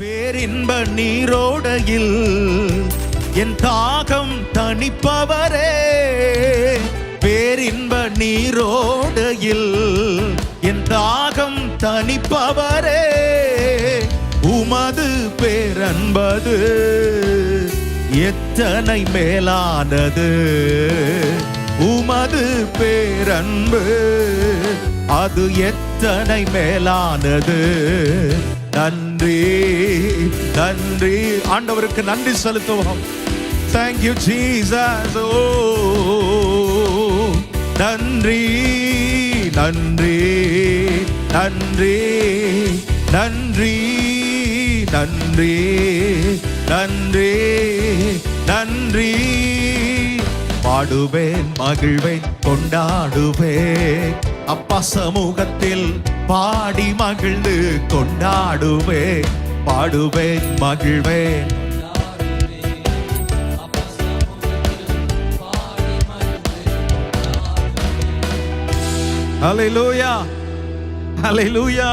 பேரின்ப நீரோடையில் என் தாகம் தணிப்பவரே, பேரின்ப நீரோடையில் என் தாகம் தணிப்பவரே, உமது பேரன்பது எத்தனை மேலானது, உமது பேரன்பு அது எத்தனை மேலானது. நன்றி நன்றி, ஆண்டவருக்கு நன்றி செலுத்துவோம். Thank you Jesus. Oh, நன்றி நன்றி நன்றி நன்றி நன்றி நன்றி நன்றி. பாடுவேன் மகிழ்வேன் கொண்டாடுவேன், அப்பா சமூகத்தில் பாடி மகிழ்ந்து கொண்டாடுவேன். பாடுவேன் மகிழ்வேன், ஹல்லேலூயா ஹல்லேலூயா.